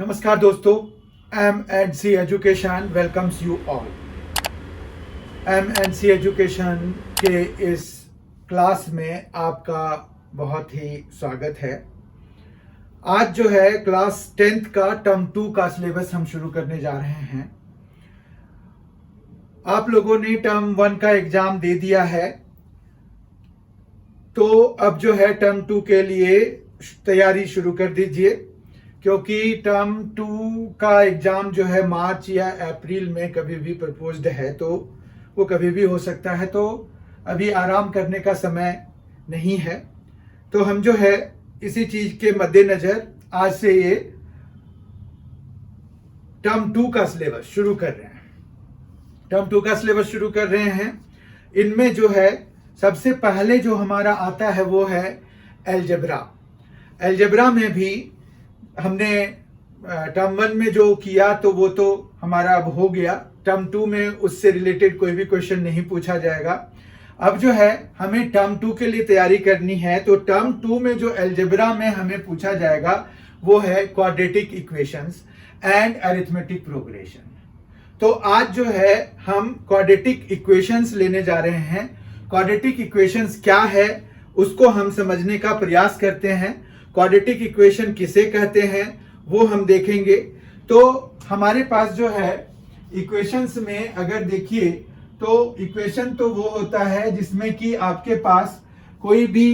नमस्कार दोस्तों, M&C education welcomes you all. M&C education के इस क्लास में आपका बहुत ही स्वागत है। आज जो है क्लास 10th का टर्म 2 का सिलेबस हम शुरू करने जा रहे हैं। आप लोगों ने टर्म 1 का एग्जाम दे दिया है, तो अब जो है टर्म 2 के लिए तैयारी शुरू कर दीजिए, क्योंकि टर्म 2 का एग्जाम जो है मार्च या अप्रैल में कभी भी प्रपोज्ड है, तो वो कभी भी हो सकता है। तो अभी आराम करने का समय नहीं है, तो हम जो है इसी चीज के मद्देनजर आज से ये टर्म 2 का सिलेबस शुरू कर रहे हैं। टर्म 2 का सिलेबस शुरू कर रहे हैं। इनमें जो है सबसे पहले जो हमारा आता है वो है अलजेब्रा। अलजेब्रा में भी हमने टर्म 1 में जो किया तो वो तो हमारा अब हो गया। टर्म 2 में उससे रिलेटेड कोई भी क्वेश्चन नहीं पूछा जाएगा। अब जो है हमें टर्म 2 के लिए तैयारी करनी है, तो टर्म 2 में जो अलजेब्रा में हमें पूछा जाएगा वो है quadratic equations and arithmetic progression. तो आज जो है हम क्वाड्रेटिक इक्वेशंस लेने जा रहे हैं। क्वाड्रेटिक इक्वेशंस क्या है उसको हम समझने का प्रयास करते हैं। क्वाड्रेटिक इक्वेशन किसे कहते हैं वो हम देखेंगे। तो हमारे पास जो है इक्वेशंस में अगर देखिए तो इक्वेशन तो वो होता है जिसमें कि आपके पास कोई भी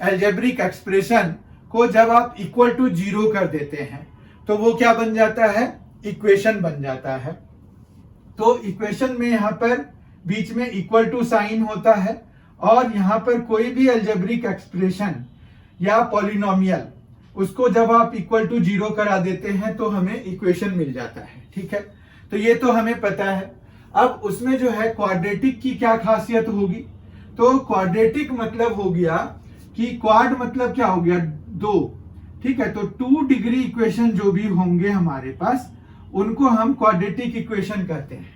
अलजेब्रिक एक्सप्रेशन को जब आप इक्वल टू 0 कर देते हैं तो वो क्या बन जाता है, इक्वेशन बन जाता है। तो इक्वेशन में यहाँ पर बीच में इक्वल टू साइन होता है, और यहाँ पर कोई भी अलजेब्रिक एक्सप्रेशन या पॉलिनोमियल उसको जब आप इक्वल टू 0 करा देते हैं तो हमें इक्वेशन मिल जाता है। ठीक है, तो ये तो हमें पता है। अब उसमें जो है क्वाड्रेटिक की क्या खासियत होगी, तो क्वाड्रेटिक मतलब हो गया कि क्वाड मतलब क्या हो गया, 2। ठीक है, तो 2 डिग्री इक्वेशन जो भी होंगे हमारे पास उनको हम क्वाड्रेटिक इक्वेशन कहते हैं।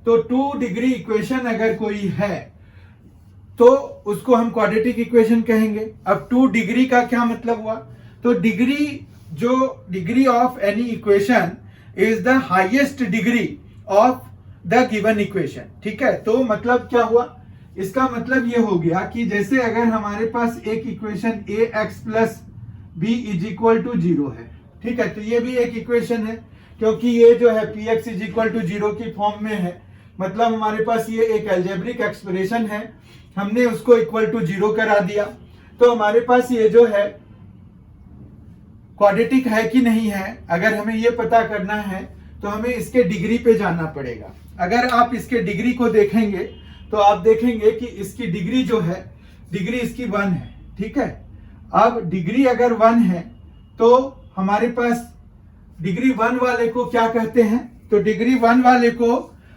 तो 2 डिग्री इक्वेशन अगर कोई है तो उसको हम क्वाड्रेटिक इक्वेशन कहेंगे। अब 2 डिग्री का क्या मतलब हुआ, तो degree of any equation is the highest degree of the given equation. ठीक है, तो मतलब क्या हुआ, इसका मतलब ये हो गया कि जैसे अगर हमारे पास एक equation ax plus b is equal to 0 है। ठीक है, तो ये भी एक इक्वेशन है, क्योंकि ये जो है px इज इक्वल टू 0 की फॉर्म में है। मतलब हमारे पास ये एक अलजेब्रिक एक्सप्रेशन है, हमने उसको इक्वल टू 0 करा दिया। तो हमारे पास ये जो है क्वाड्रेटिक है कि नहीं है, अगर हमें ये पता करना है तो हमें इसके डिग्री पे जाना पड़ेगा। अगर आप इसके डिग्री को देखेंगे तो आप देखेंगे कि इसकी डिग्री जो है, डिग्री इसकी 1 है। ठीक है, अब डिग्री अगर 1 है तो हमारे पास डिग्री 1 वाले को क्या कहते हैं, तो डिग्री 1 वाले को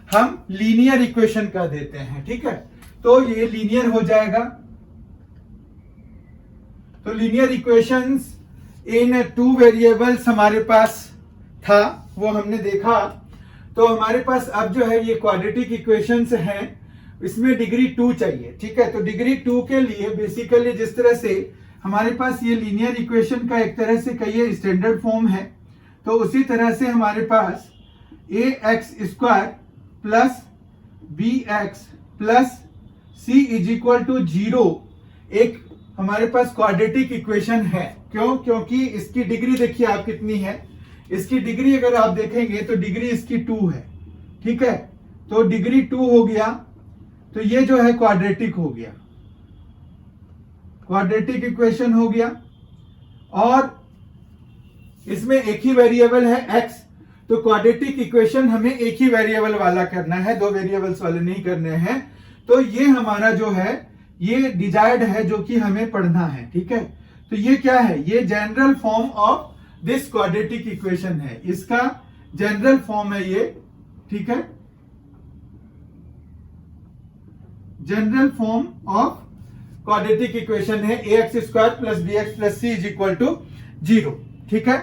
हम लीनियर इक्वेशन कह देते हैं। ठीक है, तो ये लीनियर हो जाएगा। तो लीनियर इक्वेशंस इन 2 वेरिएबल्स हमारे पास था, वो हमने देखा। तो हमारे पास अब जो है ये क्वाड्रेटिक इक्वेशंस हैं, इसमें डिग्री 2 चाहिए। ठीक है, तो डिग्री 2 के लिए बेसिकली जिस तरह से हमारे पास ये लीनियर इक्वेशन का एक तरह से कहिए स्टैंडर्ड फॉर्म है, तो उसी तरह से हमारे पास ax square plus bx plus c is equal to 0 एक हमारे पास क्वाड्रेटिक इक्वेशन है। क्यों, क्योंकि इसकी डिग्री देखिए आप कितनी है, इसकी डिग्री अगर आप देखेंगे तो डिग्री इसकी 2 है। ठीक है, तो डिग्री 2 हो गया, तो ये जो है क्वाड्रेटिक हो गया, क्वाड्रेटिक इक्वेशन हो गया। और इसमें एक ही वेरिएबल है x, तो क्वाड्रेटिक इक्वेशन हमें एक ही वेरिएबल वाला करना है, 2 वेरिएबल्स वाले नहीं करने हैं। तो ये हमारा जो है ये डिजायर्ड है जो कि हमें पढ़ना है। ठीक है, तो ये क्या है, ये general form of this quadratic equation है, इसका जनरल फॉर्म है ये। ठीक है, general form of quadratic equation है ax square plus bx plus c is equal to 0। ठीक है,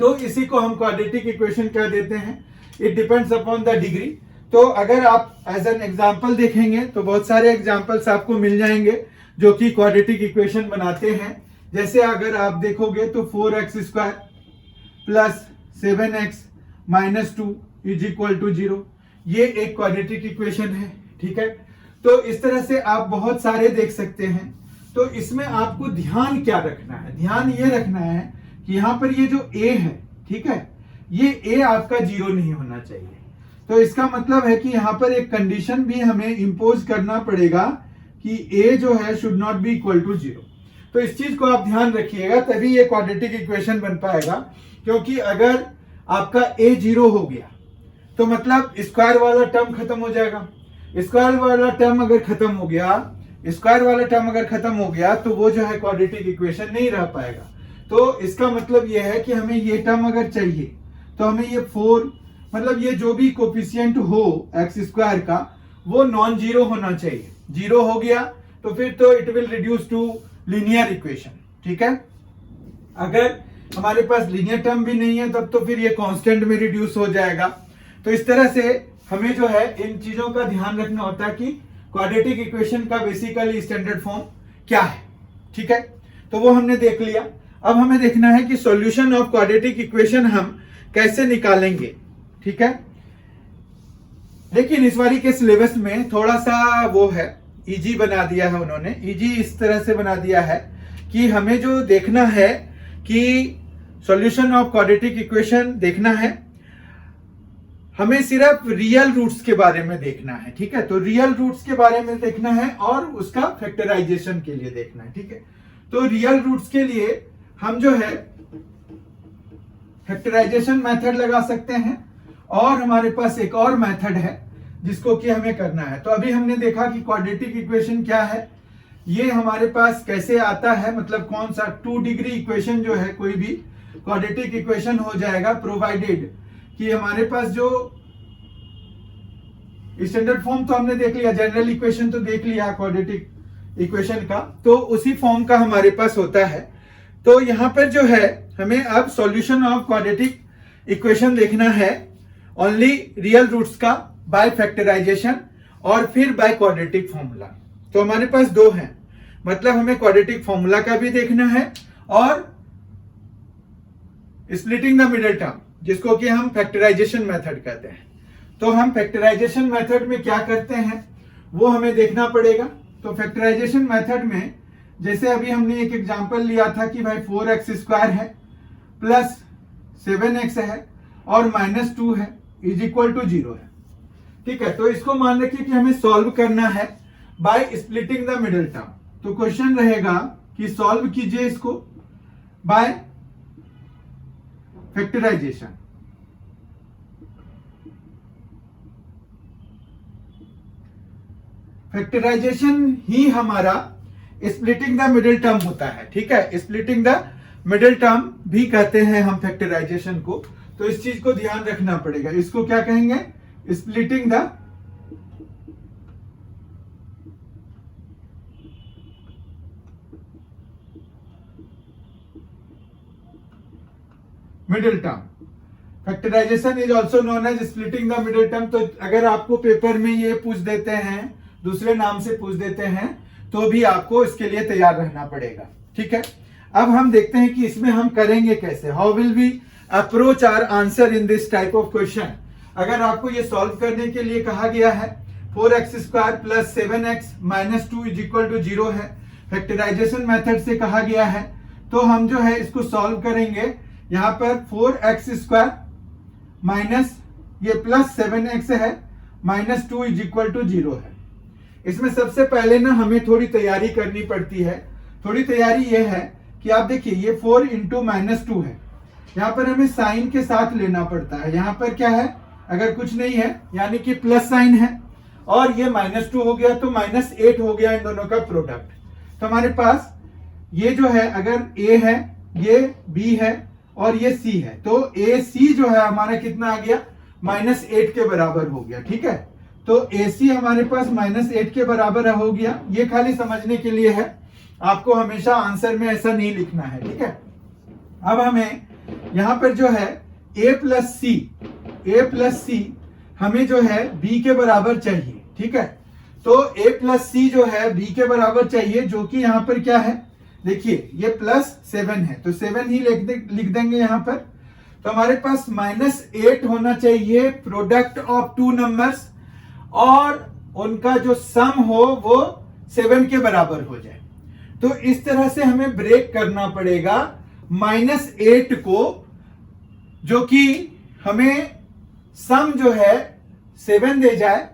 तो इसी को हम क्वाड्रेटिक इक्वेशन कह देते हैं। It depends upon the degree. तो अगर आप एज एन एग्जांपल देखेंगे तो बहुत सारे एग्जांपल्स आपको मिल जाएंगे जो कि क्वाड्रेटिक इक्वेशन बनाते हैं। जैसे अगर आप देखोगे तो 4x square plus 7x minus 2 is equal to 0। ये एक क्वाड्रेटिक इक्वेशन है, ठीक है। तो इस तरह से आप बहुत सारे देख सकते हैं। तो इसमें आपको ध्यान क्या रखना है? ध्यान ये रखना है कि यहाँ पर ये जो a है, ठीक है, ये a आपका 0 नहीं होना चाहिए। तो इसका मतलब है कि यहाँ पर एक कंडीशन भी हमें इंपोज करना पड़ेगा कि a जो है should not be equal to 0। तो इस चीज को आप ध्यान रखिएगा, तभी ये क्वाड्रेटिक इक्वेशन बन पाएगा। क्योंकि अगर आपका a 0 हो गया तो मतलब स्क्वायर वाला टर्म खत्म हो जाएगा। स्क्वायर वाला टर्म अगर खत्म हो गया, तो वो जो है क्वाड्रेटिक इक्वेशन नहीं रह पाएगा। तो इसका मतलब ये है कि हमें ये टर्म अगर चाहिए तो हमें ये 4, मतलब ये जो भी कोफिशिएंट हो एक्स स्क्वायर का, वो नॉन जीरो होना चाहिए। 0 हो गया तो फिर तो it will reduce to linear equation, ठीक है। अगर हमारे पास लीनियर टर्म भी नहीं है तब तो फिर ये कांस्टेंट में रिड्यूस हो जाएगा। तो इस तरह से हमें जो है इन चीजों का ध्यान रखना होता है कि क्वाड्रेटिक इक्वेशन का बेसिकली स्टैंडर्ड फॉर्म क्या है, ठीक है। तो वो हमने देख लिया। अब हमें देखना है कि सॉल्यूशन ऑफ क्वाड्रेटिक इक्वेशन हम कैसे निकालेंगे, ठीक है। लेकिन इस बारी के सिलेबस में थोड़ा सा वो है, इजी बना दिया है उन्होंने। इजी इस तरह से बना दिया है कि हमें जो देखना है कि सॉल्यूशन ऑफ क्वाड्रेटिक इक्वेशन देखना है, हमें सिर्फ रियल रूट्स के बारे में देखना है, ठीक है। तो रियल रूट्स के बारे में देखना है और उसका फैक्टराइजेशन के लिए देखना है, ठीक है। तो रियल रूट्स के लिए हम जो है फैक्टराइजेशन मेथड लगा सकते हैं, और हमारे पास एक और मेथड है जिसको कि हमें करना है। तो अभी हमने देखा कि क्वाड्रेटिक इक्वेशन क्या है, ये हमारे पास कैसे आता है, मतलब कौन सा 2 डिग्री इक्वेशन जो है कोई भी क्वाड्रेटिक इक्वेशन हो जाएगा, प्रोवाइडेड कि हमारे पास जो स्टैंडर्ड फॉर्म तो हमने देख लिया, जनरल इक्वेशन तो देख लिया क्वाड्रेटिक इक्वेशन का, तो उसी फॉर्म का हमारे पास होता है। तो यहां पर जो है हमें अब सॉल्यूशन ऑफ क्वाड्रेटिक इक्वेशन देखना है ओनली रियल रूट्स का बाय फैक्टराइजेशन और फिर बाय क्वाड्रेटिक फॉर्मूला। तो हमारे पास 2 हैं, मतलब हमें क्वाड्रेटिक फॉर्मूला का भी देखना है और स्प्लिटिंग द मिडिल टर्म, जिसको कि हम फैक्टराइजेशन मेथड कहते हैं। तो हम फैक्टराइजेशन मेथड में क्या करते हैं वो हमें देखना पड़ेगा। तो फैक्टराइजेशन मेथड में जैसे अभी हमने एक एग्जांपल लिया था कि भाई 4x स्क्वायर है प्लस 7x है और माइनस 2 है इज इक्वल टू 0 है, ठीक है। तो इसको मान रखिए कि हमें सॉल्व करना है by splitting the middle term. तो क्वेश्चन रहेगा कि सॉल्व कीजिए इसको बाय फैक्टराइजेशन। फैक्टराइजेशन ही हमारा स्प्लिटिंग द मिडिल टर्म होता है, ठीक है। स्प्लिटिंग द मिडिल टर्म भी कहते हैं हम फैक्टराइजेशन को। तो इस चीज को ध्यान रखना पड़ेगा। इसको क्या कहेंगे? Splitting the middle term. Factorization is also known as splitting the middle term. तो अगर आपको पेपर में ये पूछ देते हैं, दूसरे नाम से पूछ देते हैं, तो भी आपको इसके लिए तैयार रहना पड़ेगा, ठीक है। अब हम देखते हैं कि इसमें हम करेंगे कैसे। How will we approach our answer in this type of question. अगर आपको ये सॉल्व करने के लिए कहा गया है 4x square plus 7x minus 2 is equal to 0 है, फैक्टराइजेशन मेथड से कहा गया है, तो हम जो है इसको सॉल्व करेंगे। यहां पर 4x स्क्वायर माइनस ये प्लस 7x है माइनस 2 इज इक्वल टू 0 है। इसमें सबसे पहले ना हमें थोड़ी तैयारी करनी पड़ती है। थोड़ी तैयारी ये है कि आप देखिए ये 4 इंटू माइनस 2 है, यहाँ पर हमें साइन के साथ लेना पड़ता है। यहाँ पर क्या है, अगर कुछ नहीं है यानी कि प्लस साइन है, और ये माइनस 2 हो गया तो माइनस 8 हो गया इन दोनों का प्रोडक्ट। तो हमारे पास ये जो है अगर a है, ये b है और ये c है, तो ac जो है हमारा कितना आ गया, माइनस 8 के बराबर हो गया, ठीक है। तो AC हमारे पास माइनस 8 के बराबर हो गया। ये खाली समझने के लिए है, आपको हमेशा आंसर में ऐसा नहीं लिखना है, ठीक है। अब हमें यहां पर जो है a प्लस सी हमें जो है b के बराबर चाहिए, ठीक है। तो a प्लस सी जो है b के बराबर चाहिए, जो कि यहां पर क्या है, देखिए ये प्लस 7 है तो 7 ही लिख देंगे यहां पर। तो हमारे पास -8 होना चाहिए प्रोडक्ट ऑफ टू नंबर्स, और उनका जो सम हो वो 7 के बराबर हो जाए। तो इस तरह से हमें ब्रेक करना पड़ेगा -8 को, जो कि हमें सम जो है 7 दे जाए।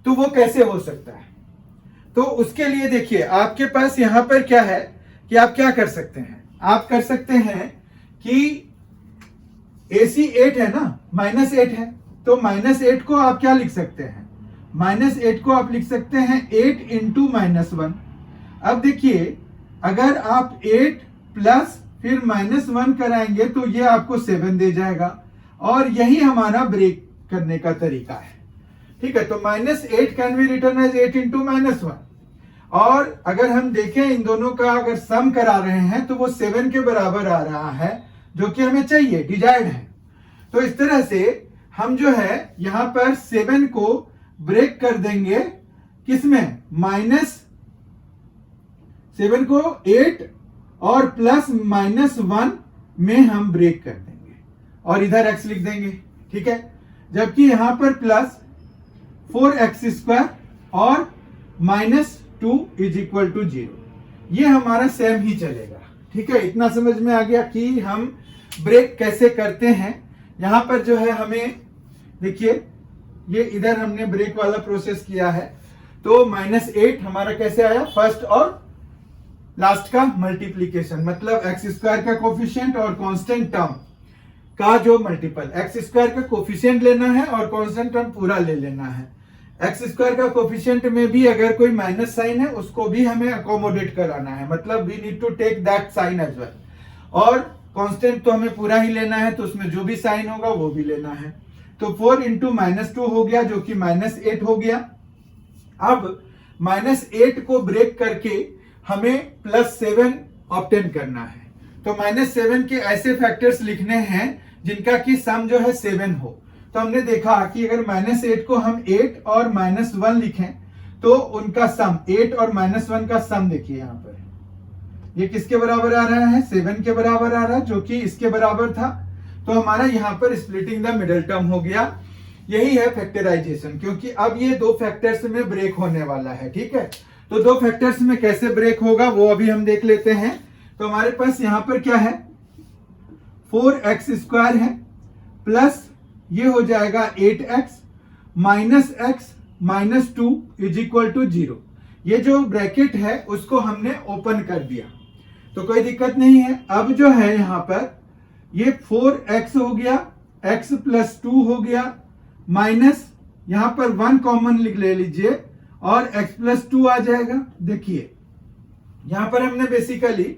तो वो कैसे हो सकता है? तो उसके लिए देखिए, आपके पास यहां पर क्या है कि आप क्या कर सकते हैं, आप कर सकते हैं कि AC 8 है ना, -8 है, तो -8 को आप क्या लिख सकते हैं, -8 को आप लिख सकते हैं 8 इंटू -1। अब देखिए, अगर आप 8 प्लस फिर -1 कराएंगे तो ये आपको 7 दे जाएगा, और यही हमारा ब्रेक करने का तरीका है। ठीक है, तो -8 can be return as 8 into -1, और अगर हम देखें इन दोनों का अगर सम करा रहे हैं तो वो 7 के बराबर आ रहा है, जो कि हमें चाहिए, डिजायर्ड है। तो इस तरह से हम जो है यहां पर 7 को ब्रेक कर देंगे, किसमें, -7 को 8 और प्लस -1 में हम ब्रेक कर देंगे, और इधर x लिख देंगे। ठीक है, जबकि यहां पर प्लस 4x² और -2 = 0, ये हमारा सेम ही चलेगा। ठीक है, इतना समझ में आ गया कि हम ब्रेक कैसे करते हैं। यहां पर जो है हमें देखिए, ये इधर हमने ब्रेक वाला प्रोसेस किया है, तो -8 हमारा कैसे आया, फर्स्ट और लास्ट का मल्टीप्लीकेशन, मतलब x² का कोफिशिएंट और कांस्टेंट टर्म का जो मल्टीपल, x² का कोफिशिएंट लेना है और कांस्टेंट टर्म पूरा ले लेना है। x² का कोफिशिएंट में भी अगर कोई माइनस साइन है उसको भी हमें अकोमोडेट कराना है, मतलब we need to take that sign as well, और कांस्टेंट तो हमें पूरा ही लेना है, तो उसमें जो भी साइन होगा वो भी लेना है। तो 4 इंटू -2 हो गया, जो कि -8 हो गया। अब -8 को ब्रेक करके हमें +7 ऑब्टेन करना है। तो -7 के ऐसे फैक्टर्स लिखने हैं जिनका कि सम जो है 7 हो। तो हमने देखा कि अगर -8 को हम 8 और -1 लिखें तो उनका सम 8 और -1 का सम देखिए, यहां पर ये किसके बराबर आ रहा है, 7 के बराबर आ रहा है, जो कि इसके बराबर था। तो हमारा यहां पर स्प्लिटिंग द मिडिल टर्म हो गया। यही है फैक्टराइजेशन, क्योंकि अब ये दो फैक्टर्स में ब्रेक होने वाला है। ठीक है, तो दो फैक्टर्स में कैसे ब्रेक होगा वो अभी हम देख लेते हैं। तो हमारे पास यहां पर क्या है, 4x² है, प्लस ये हो जाएगा 8x -x -2 = 0। ये जो ब्रैकेट है उसको हमने ओपन कर दिया, तो कोई दिक्कत नहीं है। अब जो है यहां पर ये 4x हो गया, x + 2 हो गया, माइनस यहां पर 1 कॉमन ले लीजिए और x + 2 आ जाएगा। देखिए यहां पर हमने बेसिकली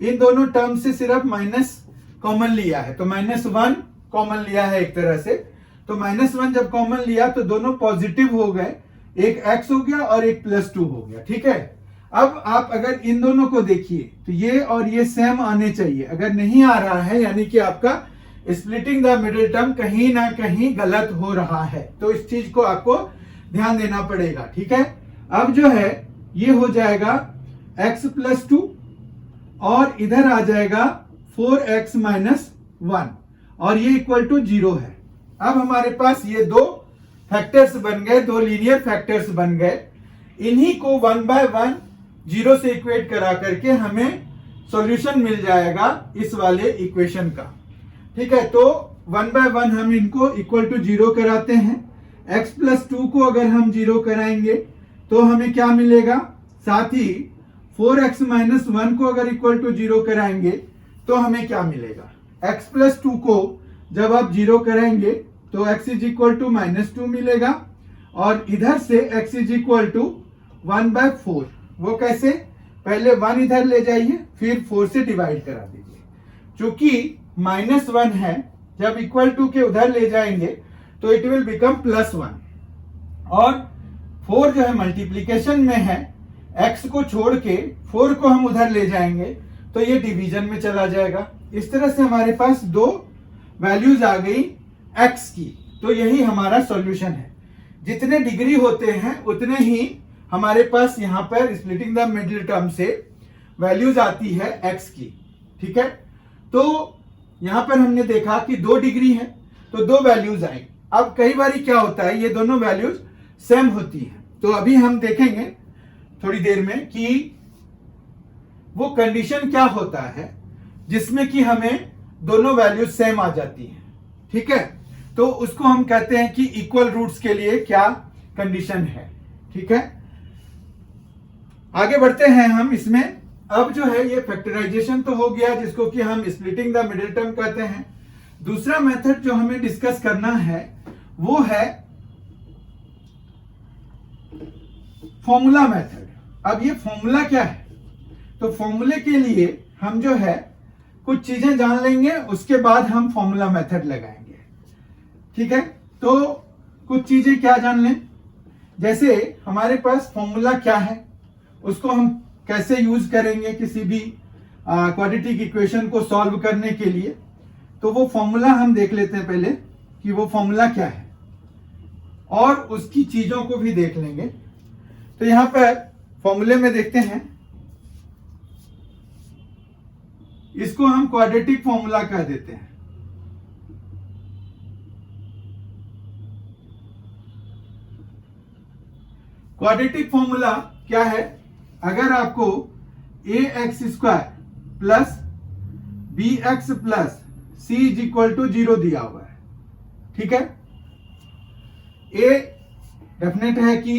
इन दोनों टर्म से सिर्फ माइनस कॉमन लिया है, तो -1 कॉमन लिया है एक तरह से। तो -1 जब कॉमन लिया तो दोनों पॉजिटिव हो गए, एक x हो गया और एक +2 हो गया। ठीक है, अब आप अगर इन दोनों को देखिए तो ये और ये सेम आने चाहिए, अगर नहीं आ रहा है यानी कि आपका स्प्लिटिंग द मिडिल टर्म कहीं ना कहीं गलत हो रहा है, तो इस चीज को आपको ध्यान देना पड़ेगा। ठीक है, अब जो है ये हो जाएगा x + 2 और इधर आ जाएगा 4x - 1 और ये = 0 है। अब हमारे पास ये दो फैक्टर्स बन गए, दो लीनियर फैक्टर्स बन गए। इन्हीं को 1 by 1 0 से इक्वेट करा करके हमें सॉल्यूशन मिल जाएगा इस वाले इक्वेशन का। ठीक है, तो 1 by 1 हम इनको = 0 कराते हैं। x + 2 को अगर हम 0 कराएंगे तो हमें क्या मिलेगा, साथ ही 4x - 1 को अगर = 0 कराएंगे तो हमें क्या मिलेगा, x + 2 को जब आप 0 कराएंगे तो x = -2 मिलेगा, और इधर से x = 1/4। वो कैसे, पहले 1 इधर ले जाइए फिर 4 से डिवाइड करा दीजिए। चूंकि -1 है, जब = के उधर ले जाएंगे तो इट विल बिकम +1, और 4 जो है मल्टीप्लीकेशन में है, x को छोड़ के 4 को हम उधर ले जाएंगे तो ये डिवीजन में चला जाएगा। इस तरह से हमारे पास दो वैल्यूज आ गई x की, तो यही हमारा सॉल्यूशन है। जितने डिग्री होते हैं उतने ही हमारे पास यहां पर स्प्लिटिंग द मिडिल टर्म से वैल्यूज आती है x की। ठीक है, तो यहां पर हमने देखा कि 2 डिग्री है तो 2 वैल्यूज आई। अब कई बार क्या होता है, ये दोनों वैल्यूज सेम होती हैं। तो अभी हम देखेंगे थोड़ी देर में कि वो कंडीशन क्या होता है जिसमें कि हमें दोनों वैल्यूज सेम आ जाती हैं। ठीक है, तो उसको हम कहते हैं कि इक्वल रूट्स के लिए क्या कंडीशन है। ठीक है, आगे बढ़ते हैं हम इसमें। अब जो है ये फैक्टराइजेशन तो हो गया, जिसको कि हम स्प्लिटिंग द मिडिल टर्म कहते हैं। दूसरा मेथड जो हमें डिस्कस करना है वो है फॉर्मूला मेथड। अब ये फॉर्मूला क्या है, तो फॉर्मूले के लिए हम जो है कुछ चीजें जान लेंगे, उसके बाद हम फॉर्मूला मेथड लगाएंगे। ठीक है, तो कुछ चीजें क्या जान लें, जैसे हमारे पास फॉर्मूला क्या है, उसको हम कैसे यूज करेंगे किसी भी क्वाड्रेटिक इक्वेशन को सॉल्व करने के लिए। तो वो फॉर्मूला हम देख लेते हैं पहले कि वो फॉर्मूला क्या है, और उसकी चीजों को भी देख लेंगे। तो यहां पर फॉर्मूले में देखते हैं, इसको हम क्वाड्रेटिक फॉर्मूला कह देते हैं। क्वाड्रेटिक फॉर्मूला क्या है, अगर आपको ax² plus bx plus c is equal to 0 दिया हुआ है, ठीक है, a डेफिनेट है कि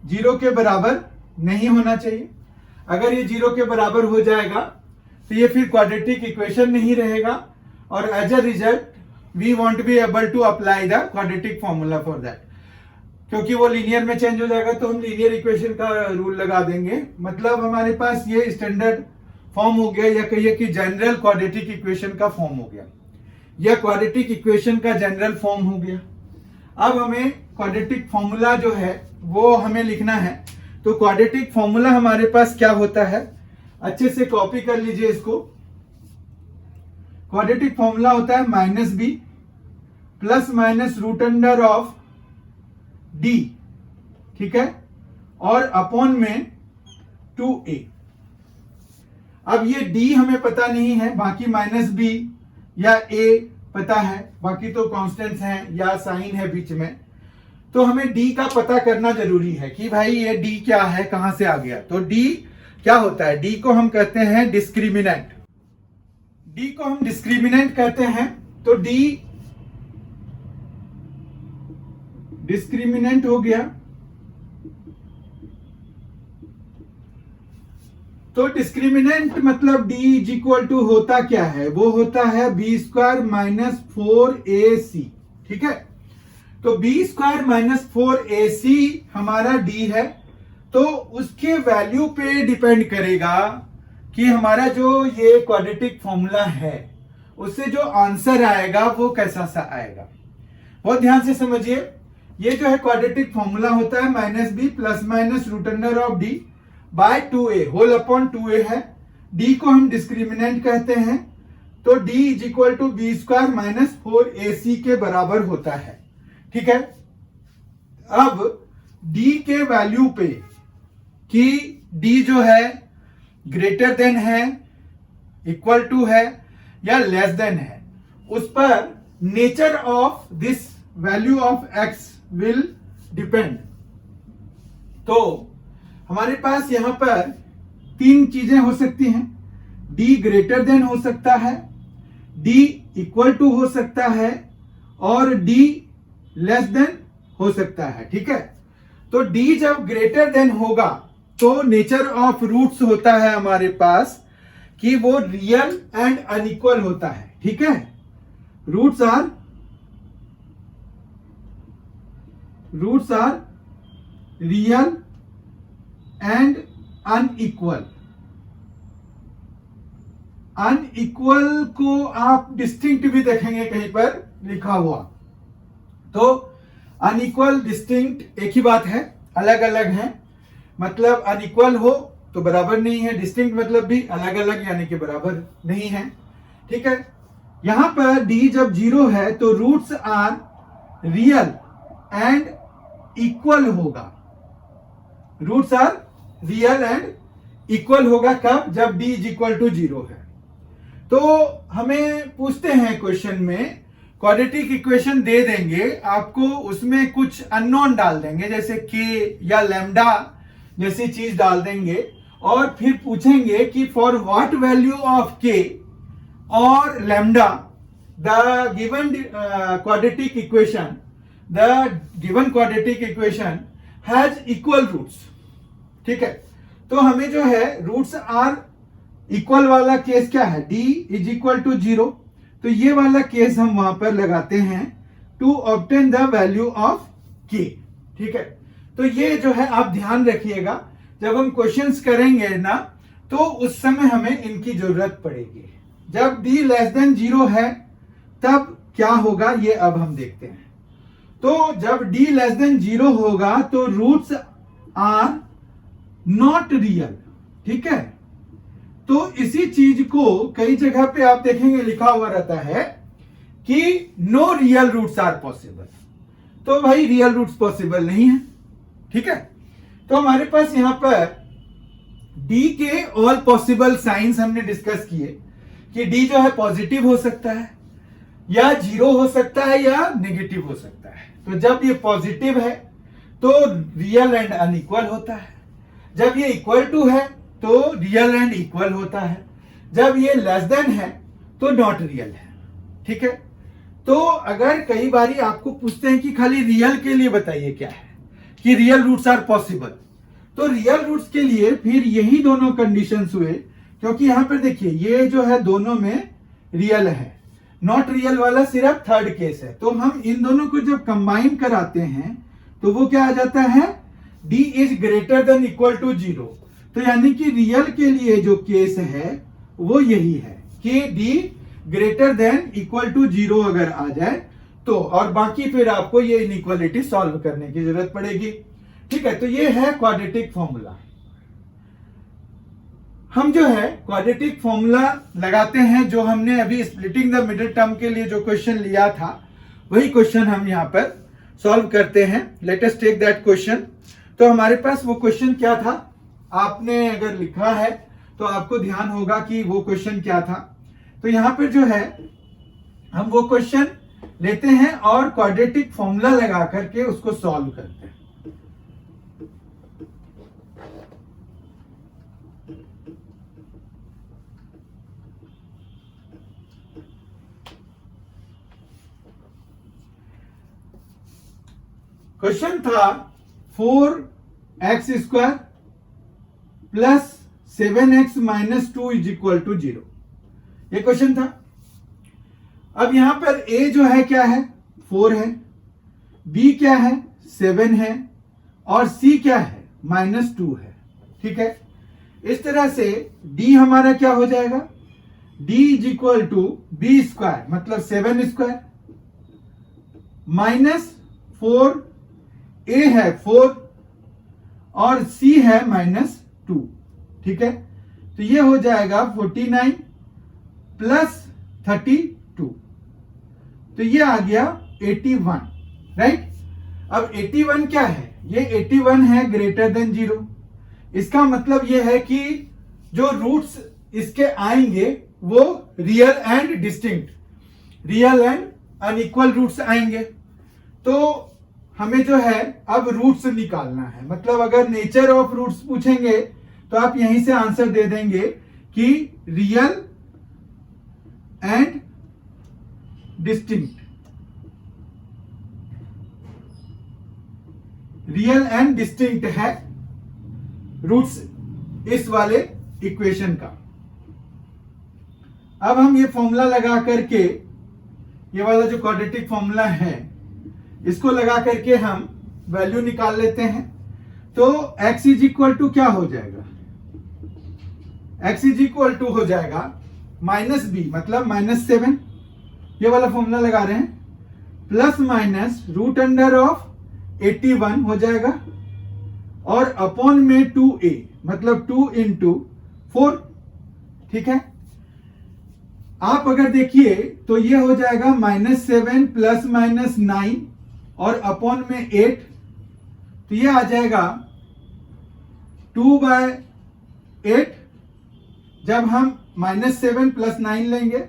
0 के बराबर नहीं होना चाहिए। अगर ये 0 के बराबर हो जाएगा तो ये फिर क्वाड्रेटिक इक्वेशन नहीं रहेगा, और as a result we want be able to apply the quadratic formula for that. क्योंकि वो लीनियर में चेंज हो जाएगा तो हम लीनियर इक्वेशन का रूल लगा देंगे। मतलब हमारे पास ये स्टैंडर्ड फॉर्म हो गया, या कहिए कि जनरल क्वाड्रेटिक इक्वेशन का फॉर्म हो गया, या क्वाड्रेटिक इक्वेशन का जनरल फॉर्म हो गया। अब हमें क्वाड्रेटिक फॉर्मूला जो है वो हमें लिखना है। तो क्वाड्रेटिक फॉर्मूला हमारे पास क्या होता है, अच्छे से कॉपी कर लीजिए इसको। क्वाड्रेटिक फॉर्मूला होता है -b plus minus root under of d, ठीक है, और अपॉन में 2a। अब ये d हमें पता नहीं है, बाकी -b या a पता है, बाकी तो कांस्टेंट्स हैं या साइन है बीच में। तो हमें d का पता करना जरूरी है कि भाई ये d क्या है, कहां से आ गया। तो d क्या होता है, d को हम कहते हैं डिस्क्रिमिनेंट। d को हम डिस्क्रिमिनेंट कहते हैं। तो d डिस्क्रिमिनेंट हो गया। तो डिस्क्रिमिनेंट मतलब d इज इक्वल टू होता क्या है, वो होता है b² माइनस 4ac, ठीक है। तो b² माइनस 4ac हमारा d है। तो उसके वैल्यू पे डिपेंड करेगा कि हमारा जो ये क्वाड्रेटिक फॉर्मूला है उससे जो आंसर आएगा वो कैसा सा आएगा। बहुत ध्यान से समझिए, ये जो है क्वाड्रेटिक फॉर्मूला होता है -b plus minus root under of d by 2a whole upon 2a है। d को हम डिस्क्रिमिनेंट कहते हैं। तो d is equal to b² minus 4ac के बराबर होता है, ठीक है। अब d के वैल्यू पे कि d जो है ग्रेटर देन है, इक्वल टू है या लेस देन है, उस पर nature of this value of x will depend. तो हमारे पास यहां पर 3 चीजें हो सकती हैं। d ग्रेटर देन हो सकता है, d इक्वल टू हो सकता है, और d लेस देन हो सकता है, ठीक है। तो d जब ग्रेटर देन होगा तो नेचर ऑफ रूट्स होता है हमारे पास कि वो रियल एंड अनइक्वल होता है, ठीक है। Roots are real and unequal. Unequal को आप डिस्टिंक्ट भी देखेंगे कहीं पर लिखा हुआ। तो अनइक्वल डिस्टिंक्ट एक ही बात है, अलग अलग है। मतलब अनइक्वल हो तो बराबर नहीं है, डिस्टिंक्ट मतलब भी अलग अलग यानी कि बराबर नहीं है, ठीक है। यहां पर d जब 0 है तो roots are real and equal होगा। Roots are real and equal होगा कब, जब d इज इक्वल टू 0 है। तो हमें पूछते हैं क्वेश्चन में, क्वाड्रेटिक इक्वेशन दे देंगे आपको, उसमें कुछ अननोन डाल देंगे जैसे के या लैम्डा जैसी चीज डाल देंगे, और फिर पूछेंगे कि for what value of k और lambda the given quadratic equation has equal roots. ठीक है, तो हमें जो है रूट्स आर इक्वल वाला केस क्या है, d इज इक्वल टू 0, तो ये वाला केस हम वहां पर लगाते हैं to obtain the value of k। ठीक है, तो ये जो है आप ध्यान रखिएगा, जब हम क्वेश्चंस करेंगे ना तो उस समय हमें इनकी जरूरत पड़ेगी। जब d लेस देन 0 है तब क्या होगा ये अब हम देखते हैं। तो जब d लेस देन 0 होगा तो रूट्स आर नॉट रियल। ठीक है, तो इसी चीज को कई जगह पे आप देखेंगे लिखा हुआ रहता है कि no real roots are possible, तो भाई रियल रूट्स पॉसिबल नहीं है। ठीक है, तो हमारे पास यहां पर d के ऑल पॉसिबल साइंस हमने डिस्कस किए कि d जो है पॉजिटिव हो सकता है या 0 हो सकता है या नेगेटिव हो सकता है। तो जब ये पॉजिटिव है तो रियल एंड अनइक्वल होता है, जब ये इक्वल टू है तो रियल एंड इक्वल होता है, जब ये लेस देन है तो नॉट रियल है। ठीक है, तो अगर कई बारी आपको पूछते हैं कि खाली रियल के लिए बताइए क्या है, कि रियल रूट्स आर पॉसिबल, तो रियल रूट्स के लिए फिर यही दोनों कंडीशंस हुए, क्योंकि यहां पर देखिए ये जो है दोनों में रियल है, नॉट रियल वाला सिर्फ थर्ड केस है। तो हम इन दोनों को जब कंबाइन कराते हैं तो वो क्या आ जाता है, d is greater than equal to 0। तो यानी कि रियल के लिए जो केस है वो यही है कि d greater than equal to 0 अगर आ जाए तो, और बाकी फिर आपको ये इनइक्वालिटी सॉल्व करने की जरूरत पड़ेगी। ठीक है, तो ये है क्वाड्रेटिक फॉर्मूला। हम जो है क्वाड्रेटिक फॉर्मूला लगाते हैं, जो हमने अभी स्प्लिटिंग द मिडिल टर्म के लिए जो क्वेश्चन लिया था वही क्वेश्चन हम यहां पर सॉल्व करते हैं। Let us take that question. तो हमारे पास वो क्वेश्चन क्या था, आपने अगर लिखा है तो आपको ध्यान होगा कि वो क्वेश्चन क्या था। तो यहां पर जो है हम वो क्वेश्चन लेते हैं और क्वाड्रेटिक फॉर्मूला लगा करके उसको सॉल्व करते हैं। क्वेश्चन था 4x square plus 7x minus 2 is equal to 0, ये क्वेश्चन था। अब यहां पर a जो है क्या है, 4 है, b क्या है, 7 है, और c क्या है, -2 है। ठीक है, इस तरह से d हमारा क्या हो जाएगा, d is equal to b square मतलब 7 स्क्वायर माइनस 4, a है 4 और c है -2। ठीक है, तो ये हो जाएगा 49 प्लस 32, तो ये आ गया 81। राइट, अब 81 क्या है, ये 81 है ग्रेटर देन 0। इसका मतलब ये है कि जो रूट्स इसके आएंगे वो real and distinct, real and unequal roots आएंगे। तो हमें जो है अब रूट्स निकालना है, मतलब अगर नेचर ऑफ रूट्स पूछेंगे तो आप यहीं से आंसर दे देंगे कि real and distinct, real and distinct है रूट्स इस वाले इक्वेशन का। अब हम ये फॉर्मूला लगा करके, ये वाला जो क्वाड्रेटिक फॉर्मूला है इसको लगा करके हम वैल्यू निकाल लेते हैं। तो x इज इक्वल टू क्या हो जाएगा, x इज इक्वल टू हो जाएगा -b मतलब -7, ये वाला फॉर्मूला लगा रहे हैं, plus minus root under of 81 हो जाएगा, और अपॉन में 2a मतलब 2 इंटू 4। ठीक है, आप अगर देखिए तो ये हो जाएगा -7 प्लस -9 और अपॉन में 8, तो ये आ जाएगा 2/8। जब हम -7 + 9 लेंगे,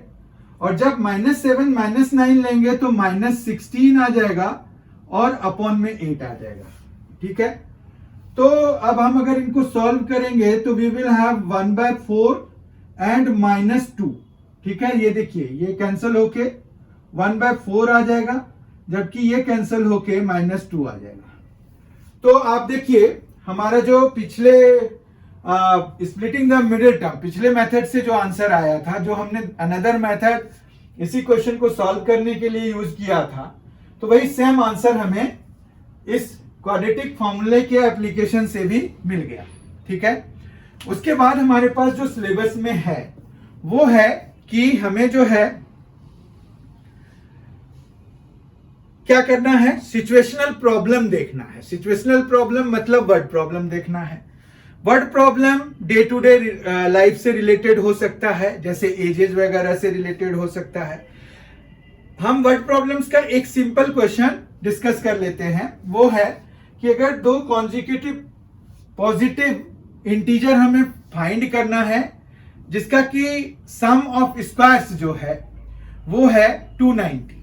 और जब -7 - 9 लेंगे तो -16 आ जाएगा और अपॉन में 8 आ जाएगा। ठीक है, तो अब हम अगर इनको सॉल्व करेंगे तो वी विल हैव 1/4 एंड -2। ठीक है, ये देखिए ये कैंसिल होके 1/4 आ जाएगा, जबकि ये कैंसिल होके -2 आ जाएगा। तो आप देखिए हमारा जो पिछले स्प्लिटिंग द मिडिल टर्म पिछले मेथड से जो आंसर आया था, जो हमने अनदर मेथड इसी क्वेश्चन को सॉल्व करने के लिए यूज किया था, तो वही सेम आंसर हमें इस क्वाड्रेटिक फॉर्मूले के एप्लीकेशन से भी मिल गया। ठीक है, उसके बाद हमारे पास जो सिलेबस में है वो है कि हमें जो है क्या करना है, सिचुएशनल प्रॉब्लम देखना है। सिचुएशनल प्रॉब्लम मतलब वर्ड प्रॉब्लम देखना है। Word problem day to day life से रिलेटेड हो सकता है, जैसे एजेस वगैरह से रिलेटेड हो सकता है। हम वर्ड प्रॉब्लम्स का एक सिंपल क्वेश्चन डिस्कस कर लेते हैं, वो है कि अगर दो कॉन्जिक्यूटिव पॉजिटिव इंटीजर हमें फाइंड करना है जिसका कि सम ऑफ स्क्वायर्स जो है वो है 290।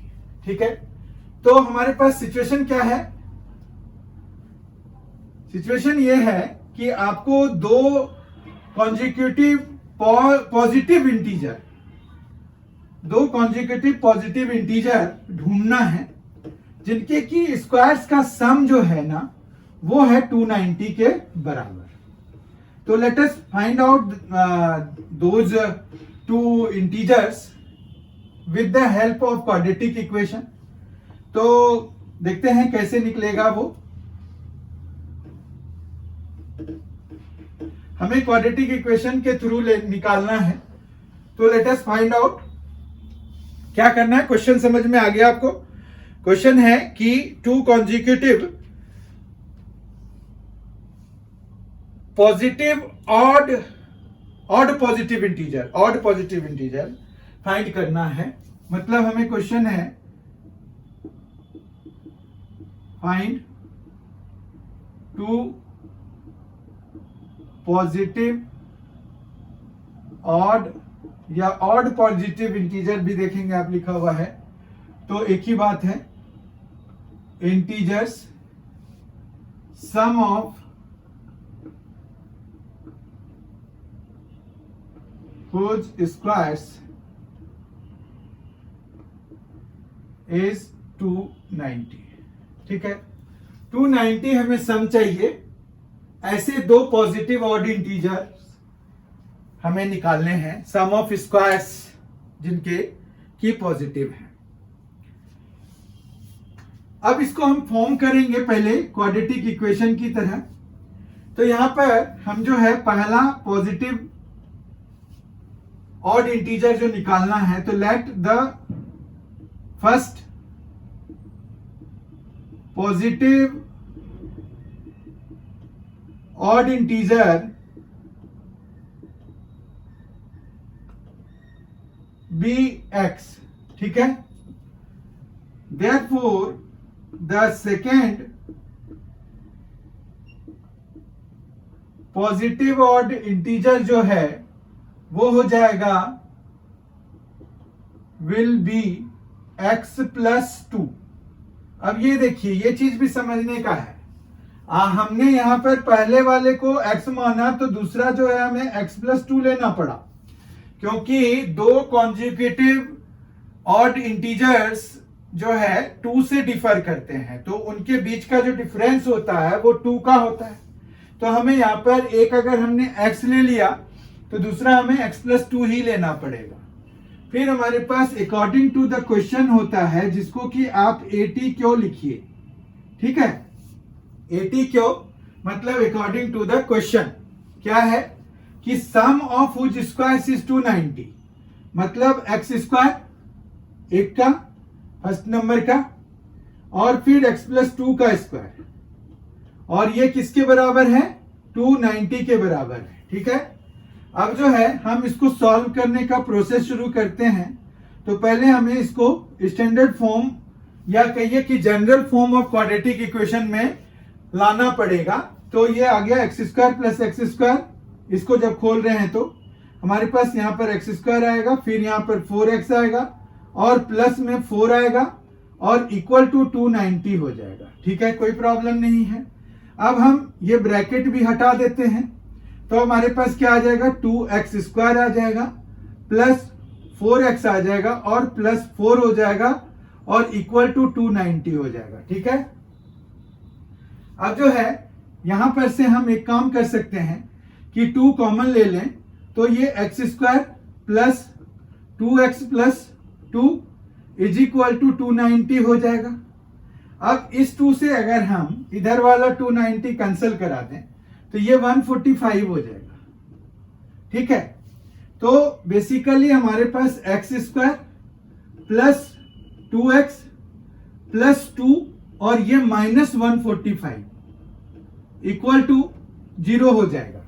ठीक है, तो हमारे पास सिचुएशन क्या है, सिचुएशन ये है कि आपको दो कॉन्जिक्यूटिव पॉजिटिव इंटीजर ढूंढना है जिनके की स्क्वायर्स का सम जो है ना वो है 290 के बराबर। तो let us find out those two integers with the help of quadratic equation. तो देखते हैं कैसे निकलेगा वो। हमें क्वाड्रेटिक इक्वेशन के थ्रू निकालना है, तो लेट अस फाइंड आउट क्या करना है। क्वेश्चन समझ में आ गया आपको? क्वेश्चन है कि two consecutive positive odd positive integer find करना है। मतलब हमें क्वेश्चन है फाइंड टू पॉजिटिव ऑड या ऑड पॉजिटिव इंटीजर भी देखेंगे आप, लिखा हुआ है तो एक ही बात है, integers sum of whose squares is 290। ठीक है, 290 हमें सम चाहिए। ऐसे दो पॉजिटिव ऑड इंटीजर हमें निकालने हैं, सम ऑफ स्क्वायर्स जिनके की पॉजिटिव है। अब इसको हम फॉर्म करेंगे पहले क्वाड्रेटिक इक्वेशन की तरह। तो यहां पर हम जो है पहला पॉजिटिव ऑड इंटीजर जो निकालना है, तो let the first positive odd integer be x. ठीक है, therefore the second positive odd integer जो है वो हो जाएगा विल बी x + 2। अब ये देखिए ये चीज भी समझने का है। हमने यहां पर पहले वाले को x माना तो दूसरा जो है हमें x + 2 लेना पड़ा, क्योंकि दो कॉन्जिक्यूटिव ऑड इंटीजर्स जो है 2 से डिफर करते हैं, तो उनके बीच का जो डिफरेंस होता है वो 2 का होता है। तो हमें यहां पर एक अगर हमने x ले लिया तो दूसरा हमें x + 2 ही लेना पड़ेगा। फिर हमारे पास अकॉर्डिंग टू द क्वेश्चन होता है जिसको कि आप ATQ लिखिए। ठीक है, ATQ मतलब अकॉर्डिंग टू द क्वेश्चन क्या है कि सम ऑफ व्हिच स्क्वायर्स इज 290, मतलब x² एक का फर्स्ट नंबर का और फिर x + 2 का स्क्वायर, और ये किसके बराबर है, 290 के बराबर है। ठीक है, अब जो है हम इसको सॉल्व करने का प्रोसेस शुरू करते हैं। तो पहले हमें इसको स्टैंडर्ड फॉर्म या कहिए कि general form of quadratic equation में लाना पड़ेगा। तो ये आ गया x² + x²। इसको जब खोल रहे हैं तो हमारे पास यहाँ पर एक्स स्क्वायर आएगा, फिर यहाँ पर 4x आएगा और प्लस में 4 आएगा और इक्वल टू 290 हो जाएगा। ठीक है, कोई प्रॉब्लम नहीं है। अब हम ये ब्रैकेट भी हटा देते हैं तो हमारे पास क्या आ जाएगा, 2x स्क्वायर आ जाएगा प्लस 4x आ जाएगा और प्लस 4 हो जाएगा और इक्वल टू 290 हो जाएगा। ठीक है, अब जो है यहां पर से हम एक काम कर सकते हैं कि 2 कॉमन ले लें तो ये x square plus 2x plus 2 is equal to 290 हो जाएगा। अब इस 2 से अगर हम इधर वाला 290 कैंसिल करा दें तो ये 145 हो जाएगा। ठीक है, तो बेसिकली हमारे पास x square plus 2x plus 2 और ये माइनस 145 इक्वल टू 0 हो जाएगा।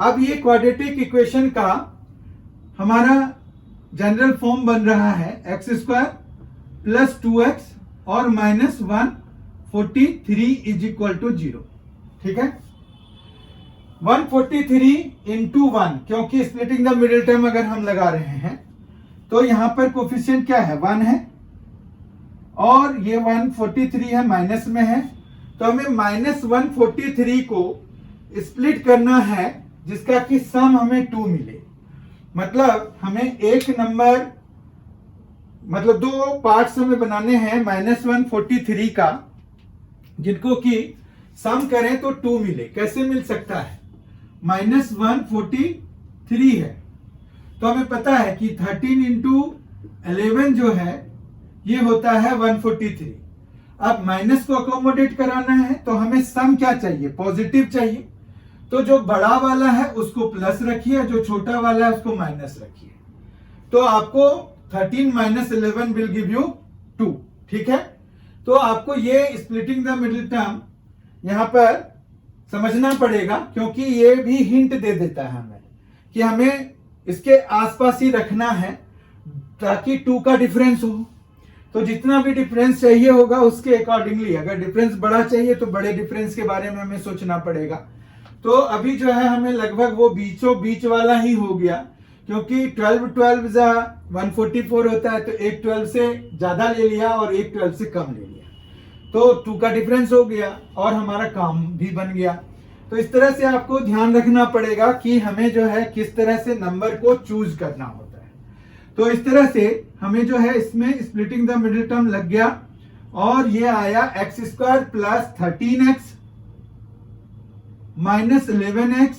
अब ये क्वाड्रेटिक इक्वेशन का हमारा जनरल फॉर्म बन रहा है एक्स स्क्वायर प्लस 2x और माइनस 143 इज इक्वल टू 0। ठीक है, 143 इंटू 1, क्योंकि स्प्लिटिंग द मिडिल टर्म अगर हम लगा रहे हैं तो यहां पर कोफिशिएंट क्या है, 1 है और ये 143 है, माइनस में है, तो हमें माइनस 143 को स्प्लिट करना है जिसका कि सम हमें 2 मिले। मतलब हमें एक नंबर, मतलब 2 पार्ट्स हमें बनाने हैं माइनस 143 का, जिनको कि सम करें तो 2 मिले। कैसे मिल सकता है, माइनस 143 है तो हमें पता है कि 13 इंटू 11 जो है ये होता है 143। अब माइनस को अकोमोडेट कराना है तो हमें सम क्या चाहिए, पॉजिटिव चाहिए। तो जो बड़ा वाला है उसको प्लस रखिए, जो छोटा वाला है उसको माइनस रखिए। तो आपको 13 माइनस 11 विल गिव यू 2। ठीक है, तो आपको ये स्प्लिटिंग द मिडिल टर्म यहां पर समझना पड़ेगा, क्योंकि ये भी हिंट दे देता है हमें कि हमें इसके आसपास ही रखना है ताकि 2 का डिफरेंस हो। तो जितना भी डिफरेंस चाहिए होगा उसके अकॉर्डिंगली, अगर डिफरेंस बड़ा चाहिए तो बड़े डिफरेंस के बारे में हमें सोचना पड़ेगा। तो अभी जो है हमें लगभग वो बीचों बीच वाला ही हो गया, क्योंकि 12 जा 144 होता है, तो एक 12 से ज्यादा ले लिया और एक 12 से कम ले लिया, तो 2 का डिफरेंस हो गया और हमारा काम भी बन गया। तो इस तरह से आपको ध्यान रखना पड़ेगा कि हमें जो है किस तरह से नंबर को चूज करना होता है। तो इस तरह से हमें जो है इसमें स्प्लिटिंग द मिडिल टर्म लग गया और ये आया x square plus 13x minus 11x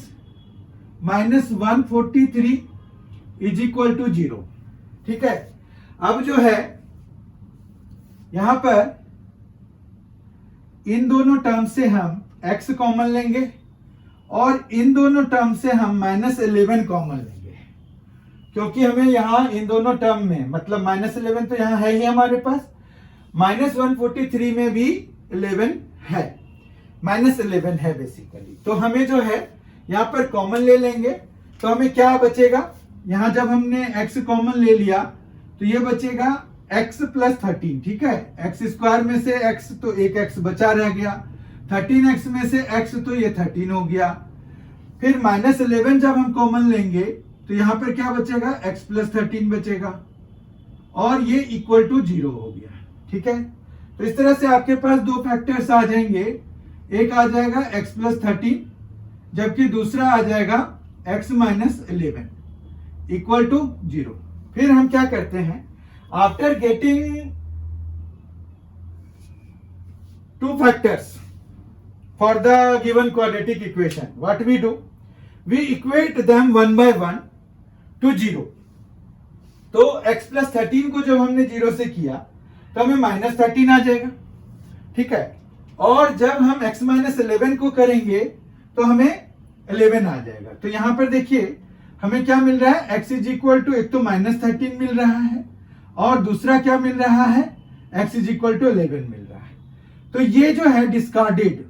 minus 143 is equal to 0। ठीक है, अब जो है यहां पर इन दोनों टर्म से हम x कॉमन लेंगे और इन दोनों टर्म से हम माइनस 11 कॉमन लेंगे, क्योंकि हमें यहां इन दोनों टर्म में, मतलब माइनस 11 तो यहां है ही हमारे पास, माइनस 143 में भी 11 है, माइनस 11 है बेसिकली। तो हमें जो है यहां पर कॉमन ले लेंगे तो हमें क्या बचेगा, यहां जब हमने x कॉमन ले लिया तो ये बचेगा x प्लस 13। ठीक है, एक्स स्क्वायर में से x तो एक x बचा रह गया, 13x में से x तो ये 13 हो गया। फिर माइनस 11 जब हम कॉमन लेंगे तो यहां पर क्या बचेगा, x प्लस 13 बचेगा और ये इक्वल टू 0 हो गया। ठीक है, तो इस तरह से आपके पास 2 फैक्टर्स आ जाएंगे, एक आ जाएगा x प्लस 13 जबकि दूसरा आ जाएगा x माइनस 11 इक्वल टू 0। फिर हम क्या करते हैं, after getting 2 factors for the given quadratic equation, what we do, we equate them one by one to 0। तो x प्लस 13 को जब हमने 0 से किया तो हमें माइनस 13 आ जाएगा। ठीक है, और जब हम x माइनस 11 को करेंगे तो हमें 11 आ जाएगा। तो यहां पर देखिए हमें क्या मिल रहा है, x इज इक्वल टू, एक तो माइनस 13 मिल रहा है और दूसरा क्या मिल रहा है, x इज इक्वल टू 11 मिल रहा है। तो ये जो है डिस्कार्डेड,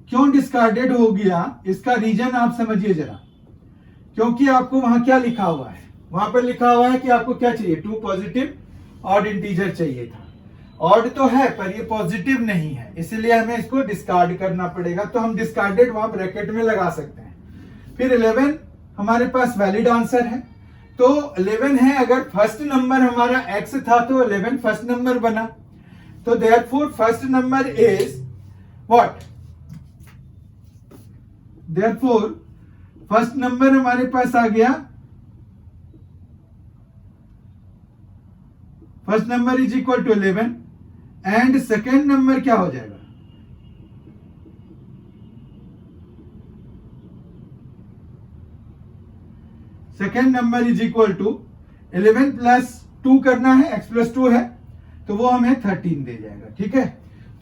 क्यों डिस्कार्डेड हो गया इसका रीजन आप समझिए जरा, क्योंकि आपको वहां क्या लिखा हुआ है, वहां पर लिखा हुआ है कि आपको क्या चाहिए, 2 पॉजिटिव ऑड इंटीजर चाहिए था। ऑड तो है पर ये पॉजिटिव नहीं है, इसलिए हमें इसको डिस्कार्ड करना पड़ेगा। तो हम डिस्कार्डेड वहां ब्रैकेट में लगा सकते हैं। फिर 11 हमारे पास वैलिड आंसर है। तो 11 है, अगर फर्स्ट नंबर हमारा x था तो 11 फर्स्ट नंबर बना। तो therefore first number is what, therefore first number हमारे पास आ गया, first number is equal to 11 and second number क्या हो जाएगा, second number is equal to 11 plus 2 करना है, x प्लस 2 है तो वो हमें 13 दे जाएगा। ठीक है,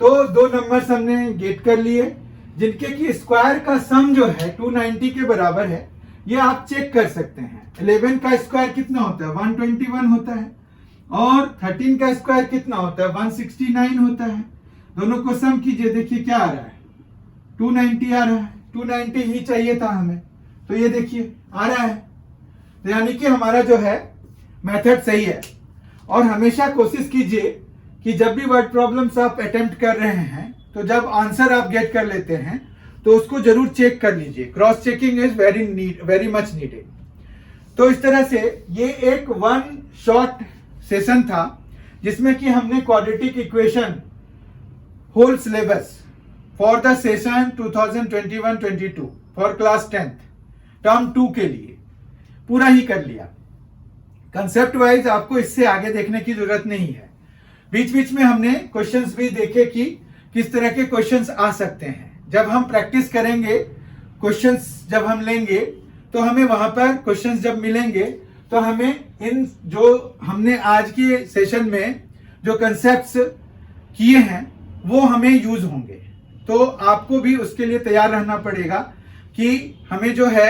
तो दो नंबर्स हमने गेट कर लिए जिनके की स्क्वायर का सम जो है 290 के बराबर है। ये आप चेक कर सकते हैं। 11 का स्क्वायर कितना होता है, 121 होता है, और 13 का स्क्वायर कितना होता है, 169 होता है। दोनों को सम कीजिए, देखिए क्या आ रहा है, 290 आ रहा है। 290 ही चाहिए था हमें, तो ये देखिए आ रहा है। तो यानी कि हमारा जो है मेथड सही है। और हमेशा कोशिश कीजिए कि जब भी वर्ड प्रॉब्लम्स आप अटेम्प्ट कर रहे हैं तो जब आंसर आप गेट कर लेते हैं तो उसको जरूर चेक कर लीजिए। Cross checking is very much needed. तो इस तरह से ये एक वन शॉर्ट सेशन था जिसमें कि हमने quadratic equation whole syllabus for the session 2021-22 for class 10th term 2 के लिए पूरा ही कर लिया। कंसेप्ट वाइज आपको इससे आगे देखने की जरूरत नहीं है। बीच बीच में हमने क्वेश्चंस भी देखे कि किस तरह के क्वेश्चंस आ सकते हैं। जब हम प्रैक्टिस करेंगे, क्वेश्चंस जब हम लेंगे तो हमें वहां पर क्वेश्चंस जब मिलेंगे तो हमें इन जो हमने आज के सेशन में जो कंसेप्ट्स किए हैं वो हमें यूज होंगे। तो आपको भी उसके लिए तैयार रहना पड़ेगा कि हमें जो है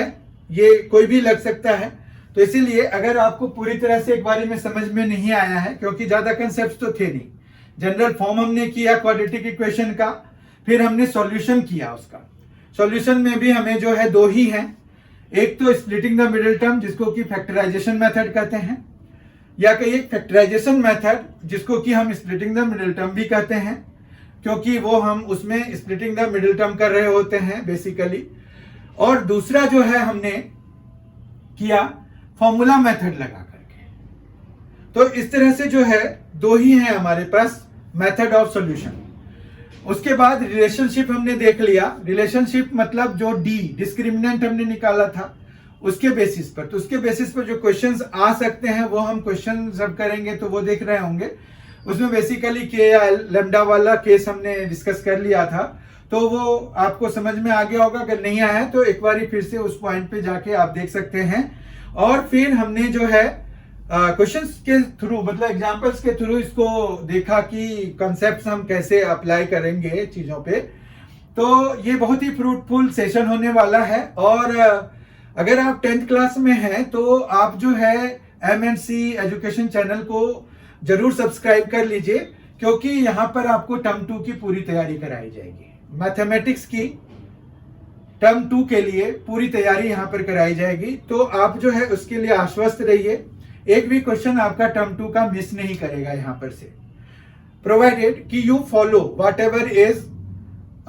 ये कोई भी लग सकता है। तो इसीलिए अगर आपको पूरी तरह से एक बारी में समझ में नहीं आया है, क्योंकि ज्यादा कंसेप्ट्स तो थे नहीं, जनरल फॉर्म हमने किया क्वाड्रेटिक इक्वेशन का, फिर हमने सॉल्यूशन किया उसका। सॉल्यूशन में भी हमें जो है दो ही हैं, एक तो स्प्लिटिंग द मिडिल टर्म जिसको कि फैक्टराइजेशन मेथड कहते हैं, या कहिए फैक्टराइजेशन मेथड जिसको कि हम स्प्लिटिंग द मिडिल टर्म भी कहते हैं, क्योंकि वो हम उसमें स्प्लिटिंग द मिडिल टर्म कर रहे होते हैं बेसिकली। और दूसरा जो है हमने किया फॉर्मूला मेथड लगा करके। तो इस तरह से जो है दो ही है हमारे पास मेथड ऑफ सॉल्यूशन। उसके बाद रिलेशनशिप हमने देख लिया। रिलेशनशिप मतलब जो डी डिस्क्रिमिनेंट हमने निकाला था उसके बेसिस पर। तो उसके बेसिस पर जो क्वेश्चंस आ सकते हैं वो हम क्वेश्चन जब करेंगे तो वो देख रहे होंगे। उसमें बेसिकली के या लेमडा वाला केस हमने डिस्कस कर लिया था, तो वो आपको समझ में आ गया होगा। अगर नहीं आया तो एक बार फिर से उस पॉइंट पे जाके आप देख सकते हैं। और फिर हमने जो है क्वेश्चंस के थ्रू मतलब एग्जांपल्स के थ्रू इसको देखा कि कॉन्सेप्ट्स हम कैसे अप्लाई करेंगे चीजों पे। तो ये बहुत ही फ्रूटफुल सेशन होने वाला है। और अगर आप 10th क्लास में हैं तो आप जो है MNC एजुकेशन चैनल को जरूर सब्सक्राइब कर लीजिए, क्योंकि यहाँ पर आपको टर्म 2 की पूरी तैयारी कराई जाएगी। मैथमेटिक्स की टर्म 2 के लिए पूरी तैयारी यहाँ पर कराई जाएगी। तो आप जो है उसके लिए आश्वस्त रहिए, एक भी क्वेश्चन आपका टर्म 2 का मिस नहीं करेगा यहाँ पर से, प्रोवाइडेड कि you follow what ever is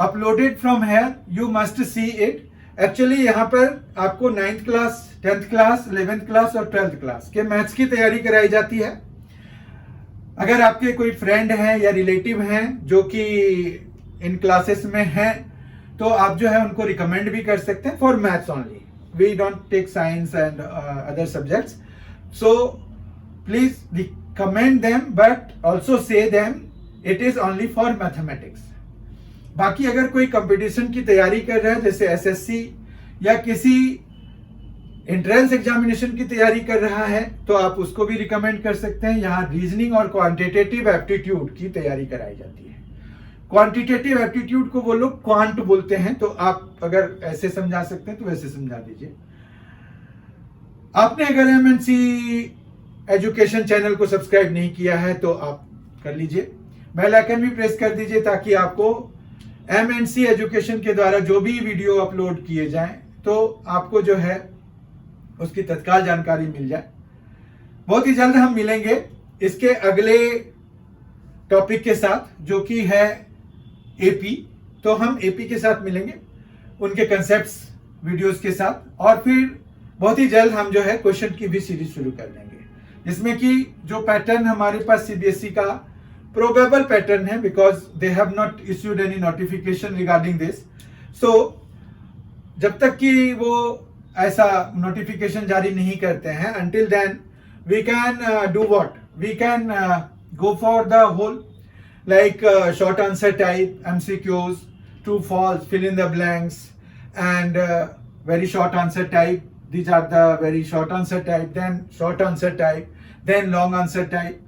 uploaded from here, you must see it. Actually यहाँ पर आपको 9th class, 10th class, 11th class और 12th क्लास के मैथ्स की तैयारी कराई जाती है। अगर आपके कोई फ्रेंड हैं या रिलेटिव हैं जो कि इन क्लासेस में हैं तो आप जो है उनको रिकमेंड भी कर सकते हैं for maths only. We don't take science and other subjects, so please recommend them but also say them it is only for mathematics. बाकी अगर कोई कंपटीशन की तैयारी कर रहा है जैसे SSC या किसी एंट्रेंस एग्जामिनेशन की तैयारी कर रहा है तो आप उसको भी रिकमेंड कर सकते हैं। यहाँ रीजनिंग और क्वांटिटेटिव एप्टीट्यूड की तैयारी कराई जाती है। क्वांटिटेटिव एप्टीट्यूड को वो लोग क्वांट बोलते हैं, तो आप अगर ऐसे समझा सकते हैं तो वैसे समझा दीजिए। आपने अगर MNC एजुकेशन चैनल को सब्सक्राइब नहीं किया है तो आप कर लीजिए, बेल आइकन भी प्रेस कर दीजिए ताकि आपको MNC एजुकेशन के द्वारा जो भी वीडियो अपलोड किए जाएं तो आपको जो है उसकी तत्काल जानकारी मिल जाए। बहुत ही जल्द हम मिलेंगे इसके अगले टॉपिक के साथ जो कि है AP। तो हम AP के साथ मिलेंगे, उनके कंसेप्ट्स वीडियोस के साथ, और फिर बहुत ही जल्द हम जो है क्वेश्चन की भी सीरीज शुरू कर देंगे, जिसमें कि जो पैटर्न हमारे पास सीबीएसई का प्रोबेबल पैटर्न है, because they have not issued any notification regarding this. So जब तक कि वो ऐसा नोटिफिकेशन जारी नहीं करते हैं, until then we can do what? We can go for the whole like short answer type, MCQs, true false, fill in the blanks, and very short answer type. These are the very short answer type, then short answer type, then long answer type.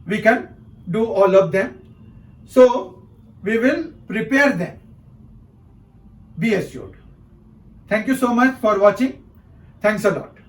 We can do all of them. So we will prepare them. Be assured. Thank you so much for watching. Thanks a lot.